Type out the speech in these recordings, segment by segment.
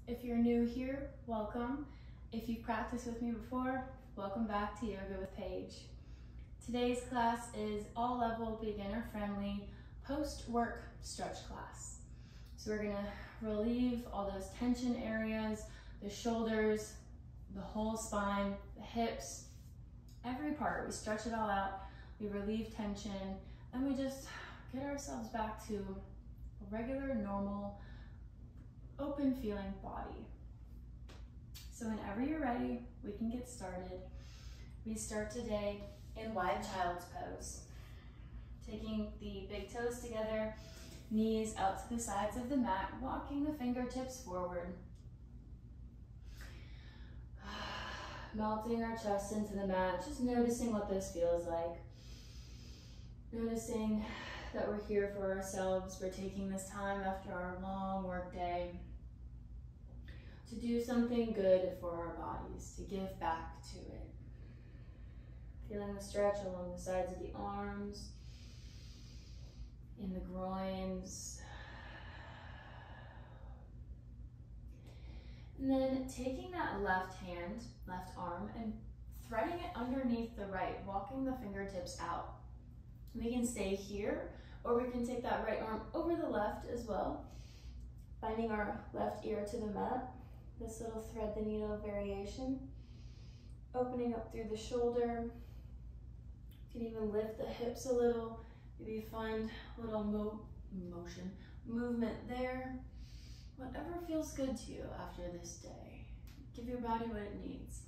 If you're new here, welcome. If you've practiced with me before, welcome back to Yoga with Paige. Today's class is all-level, beginner-friendly, post-work stretch class. So we're gonna relieve all those tension areas, the shoulders, the whole spine, the hips, every part. We stretch it all out, we relieve tension, and we just get ourselves back to a regular, normal, open feeling body. So whenever you're ready, we can get started. We start today in wide child's pose. Taking the big toes together, knees out to the sides of the mat, walking the fingertips forward. Melting our chest into the mat, just noticing what this feels like. Noticing that we're here for ourselves. We're taking this time after our long work day to do something good for our bodies, to give back to it. Feeling the stretch along the sides of the arms, in the groins. And then taking that left hand, left arm, and threading it underneath the right, walking the fingertips out. We can stay here, or we can take that right arm over the left as well, finding our left ear to the mat. This little thread the needle variation. Opening up through the shoulder. You can even lift the hips a little. Maybe find a little movement there. Whatever feels good to you after this day. Give your body what it needs.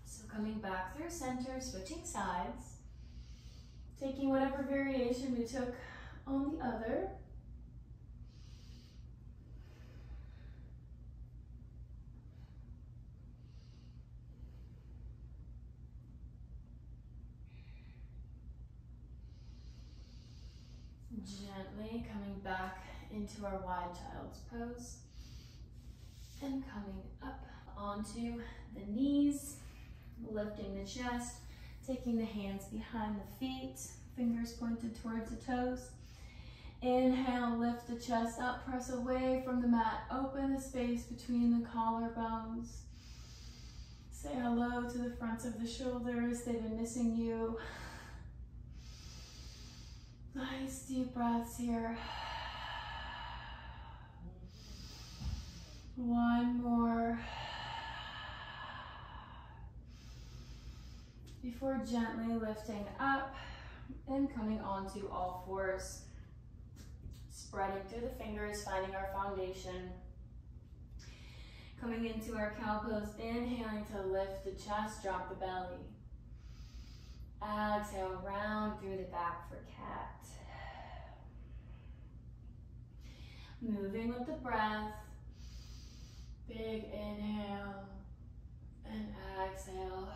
So coming back through center, switching sides. Taking whatever variation we took on the other. Gently coming back into our wide child's pose and coming up onto the knees, lifting the chest, taking the hands behind the feet, fingers pointed towards the toes. Inhale, lift the chest up, press away from the mat, open the space between the collarbones. Say hello to the fronts of the shoulders, they've been missing you. Nice deep breaths here. One more. Before gently lifting up and coming onto all fours. Spreading through the fingers, finding our foundation. Coming into our cow pose, inhaling to lift the chest, drop the belly. Exhale, round through the back for cat. Moving with the breath. Big inhale and exhale.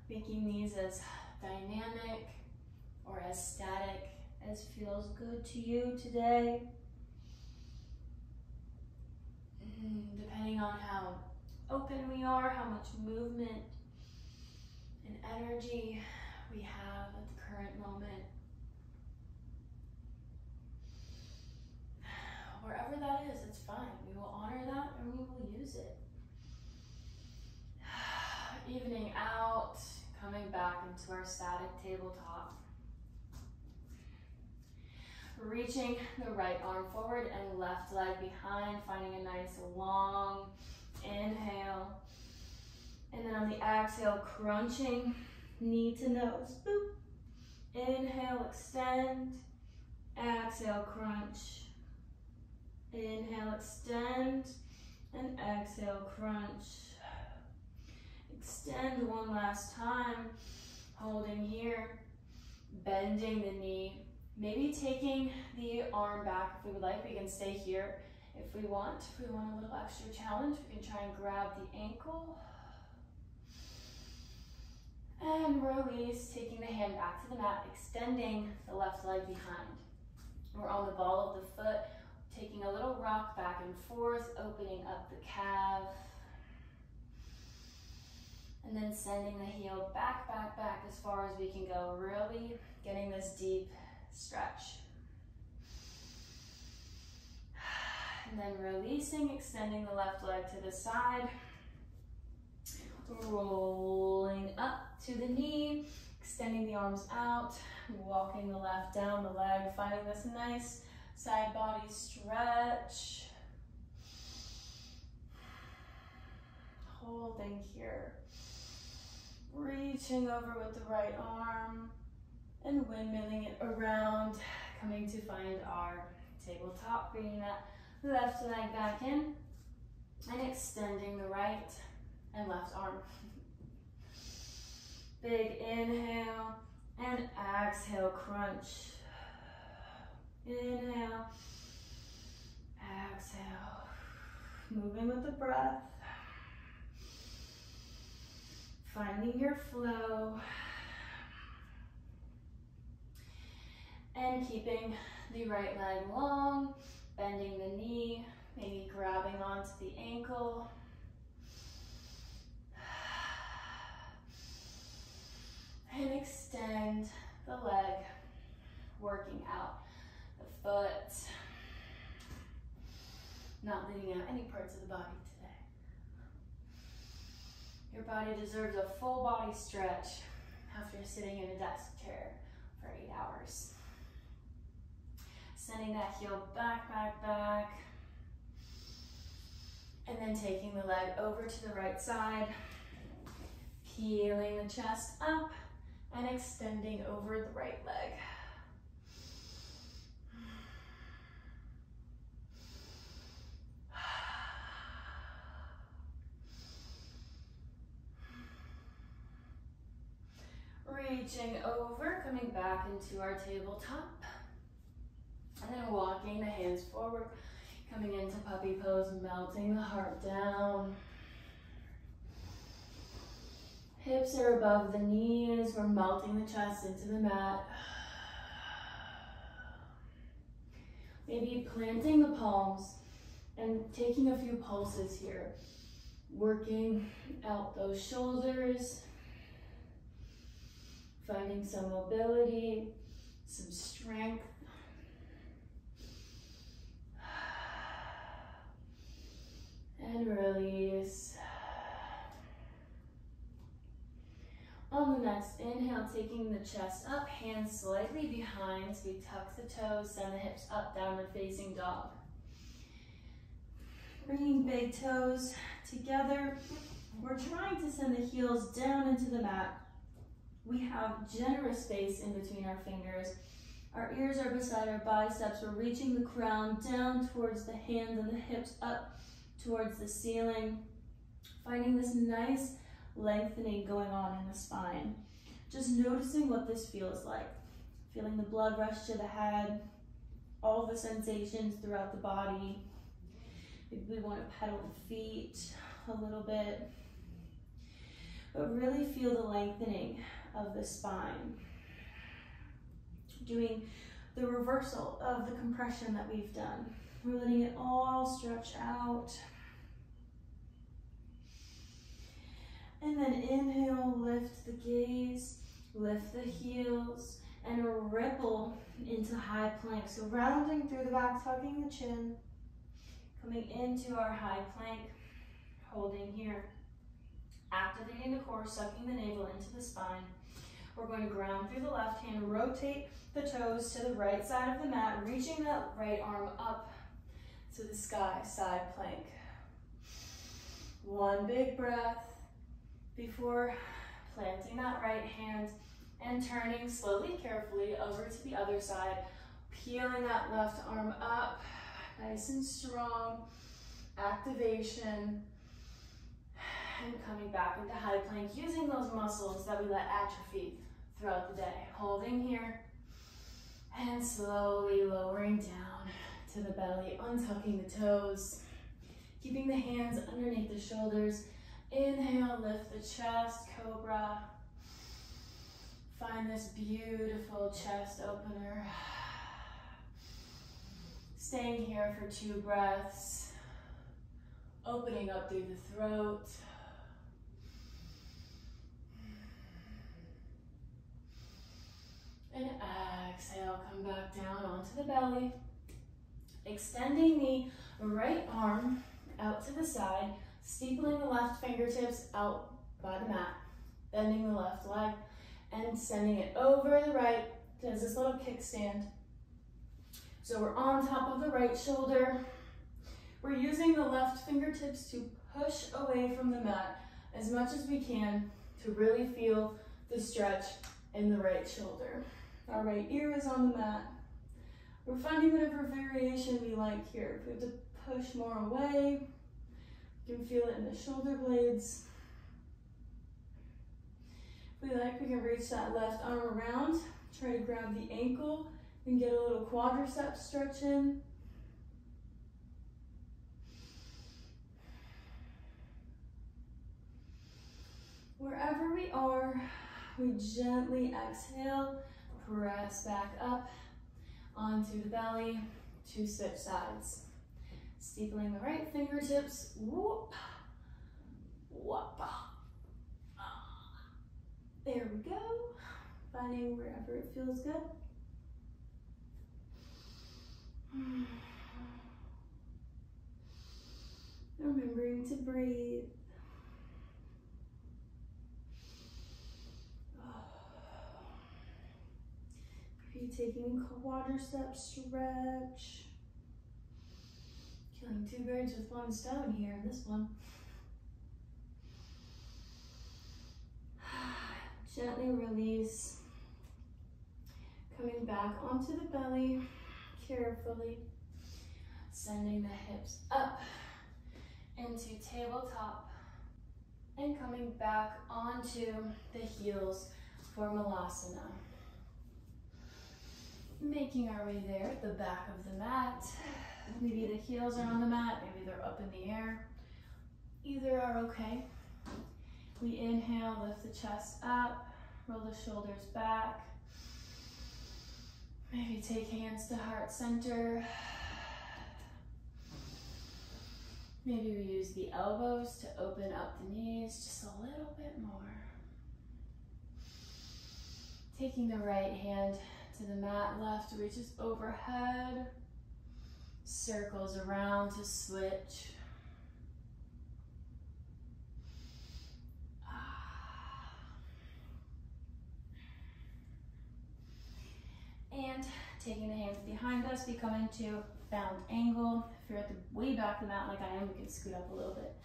Making these as dynamic or as static as feels good to you today. Depending on how open we are, how much movement and energy we have at the current moment. Wherever that is, it's fine. We will honor that and we will use it. Evening out, coming back into our static tabletop. Reaching the right arm forward and left leg behind, finding a nice long inhale. And then on the exhale, crunching knee to nose. Boop. Inhale, extend. Exhale, crunch. Inhale, extend. And exhale, crunch. Extend one last time. Holding here. Bending the knee. Maybe taking the arm back if we would like. We can stay here if we want. If we want a little extra challenge, we can try and grab the ankle. And release, taking the hand back to the mat, extending the left leg behind. We're on the ball of the foot, taking a little rock back and forth, opening up the calf. And then sending the heel back, back, back as far as we can go. Really getting this deep stretch. And then releasing, extending the left leg to the side. Rolling up to the knee, extending the arms out, walking the left down the leg, finding this nice side body stretch. Holding here. Reaching over with the right arm and windmilling it around, coming to find our tabletop, bringing that left leg back in and extending the right and left arm. Big inhale and exhale, crunch. Inhale, exhale. Moving with the breath. Finding your flow. And keeping the right leg long, bending the knee, maybe grabbing onto the ankle. And extend the leg, working out the foot, not leaving out any parts of the body today. Your body deserves a full body stretch after sitting in a desk chair for 8 hours. Sending that heel back, back, back. And then taking the leg over to the right side, peeling the chest up, and extending over the right leg. Reaching over, coming back into our tabletop. And then walking the hands forward, coming into puppy pose, melting the heart down. Hips are above the knees. We're melting the chest into the mat. Maybe planting the palms and taking a few pulses here. Working out those shoulders. Finding some mobility, some strength. And release. On the next inhale, taking the chest up, hands slightly behind. So we tuck the toes, send the hips up, downward facing dog. Bringing big toes together. We're trying to send the heels down into the mat. We have generous space in between our fingers. Our ears are beside our biceps. We're reaching the crown down towards the hands and the hips up towards the ceiling. Finding this nice lengthening going on in the spine. Just noticing what this feels like. Feeling the blood rush to the head, all the sensations throughout the body. Maybe we want to pedal the feet a little bit. But really feel the lengthening of the spine. Doing the reversal of the compression that we've done. We're letting it all stretch out. And then inhale, lift the gaze, lift the heels, and ripple into high plank. So rounding through the back, tucking the chin, coming into our high plank, holding here. Activating the core, sucking the navel into the spine. We're going to ground through the left hand, rotate the toes to the right side of the mat, reaching that right arm up to the sky, side plank. One big breath before planting that right hand and turning slowly, carefully over to the other side, peeling that left arm up, nice and strong, activation. And coming back into high plank, using those muscles that we let atrophy throughout the day. Holding here, and slowly lowering down to the belly, untucking the toes, keeping the hands underneath the shoulders. Inhale, lift the chest, cobra. Find this beautiful chest opener. Staying here for 2 breaths, opening up through the throat. exhale, come back down onto the belly. Extending the right arm out to the side, steepling the left fingertips out by the mat, bending the left leg, and sending it over the right. Does this little kickstand. So we're on top of the right shoulder. We're using the left fingertips to push away from the mat as much as we can to really feel the stretch in the right shoulder. Our right ear is on the mat. We're finding whatever variation we like here. If we have to push more away, you can feel it in the shoulder blades. If we like, we can reach that left arm around, try to grab the ankle and get a little quadriceps stretch in. Wherever we are, we gently exhale, press back up onto the belly to switch sides. Steepling the right fingertips, whoop, whoop. There we go. Finding wherever it feels good. Remembering to breathe. Taking quadriceps stretch. Killing two birds with one stone here in this one. Gently release. Coming back onto the belly, carefully. Sending the hips up into tabletop. And coming back onto the heels for Malasana. Making our way there at the back of the mat. Maybe the heels are on the mat, maybe they're up in the air. Either are okay. We inhale, lift the chest up, roll the shoulders back. Maybe take hands to heart center. Maybe we use the elbows to open up the knees just a little bit more. Taking the right hand to the mat, left reaches overhead, circles around to switch. And taking the hands behind us, we come into bound angle. If you're at the way back of the mat like I am, we can scoot up a little bit.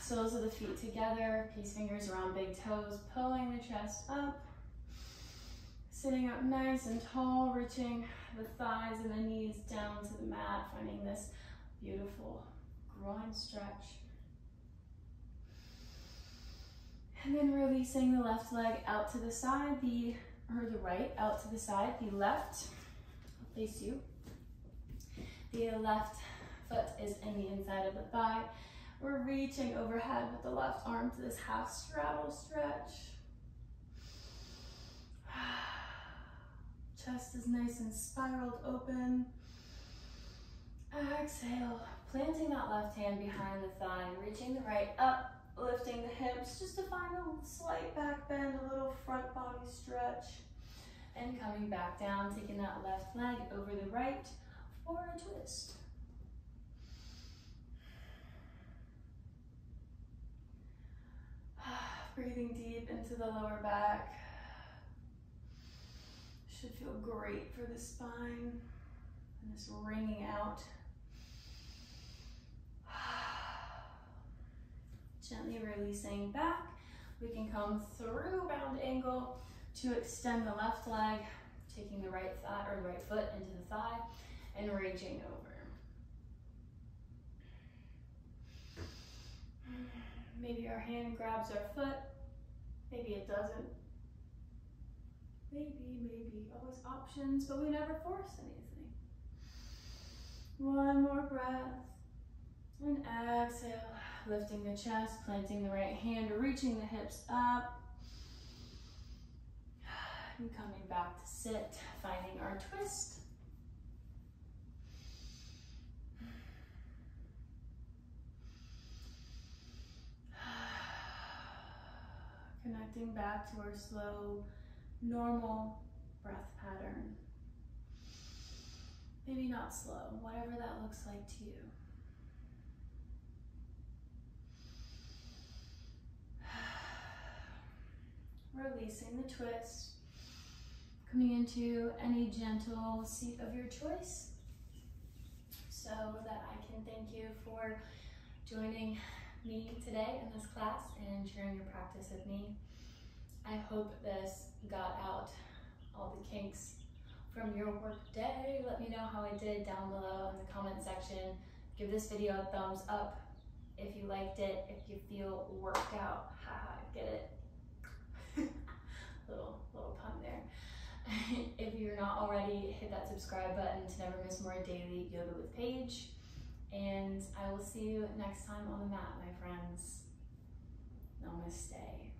Soles of the feet together, peace fingers around big toes, pulling the chest up. Sitting up nice and tall, reaching the thighs and the knees down to the mat, finding this beautiful groin stretch. And then releasing the left leg out to the side, the right out to the side, the left will face you. The left foot is in the inside of the thigh. We're reaching overhead with the left arm to this half straddle stretch. Chest is nice and spiraled open. Exhale, planting that left hand behind the thigh, reaching the right up, lifting the hips just to find a slight back bend, a little front body stretch, and coming back down, taking that left leg over the right for a twist. Breathing deep into the lower back. Should feel great for the spine and this wringing out. Gently releasing back. We can come through bound angle to extend the left leg, taking the right thigh or right foot into the thigh and reaching over. Maybe our hand grabs our foot. Maybe it doesn't. Maybe, always options, but we never force anything. One more breath. And exhale, lifting the chest, planting the right hand, reaching the hips up. And coming back to sit, finding our twist. Connecting back to our slow, normal breath pattern. Maybe not slow, whatever that looks like to you. Releasing the twist, coming into any gentle seat of your choice so that I can thank you for joining me today in this class and sharing your practice with me. I hope this got out all the kinks from your work day. Let me know how I did down below in the comment section. Give this video a thumbs up if you liked it, if you feel worked out. Haha, get it? little pun there. If you're not already, hit that subscribe button to never miss more daily yoga with Paige. And I will see you next time on the mat, my friends. Namaste.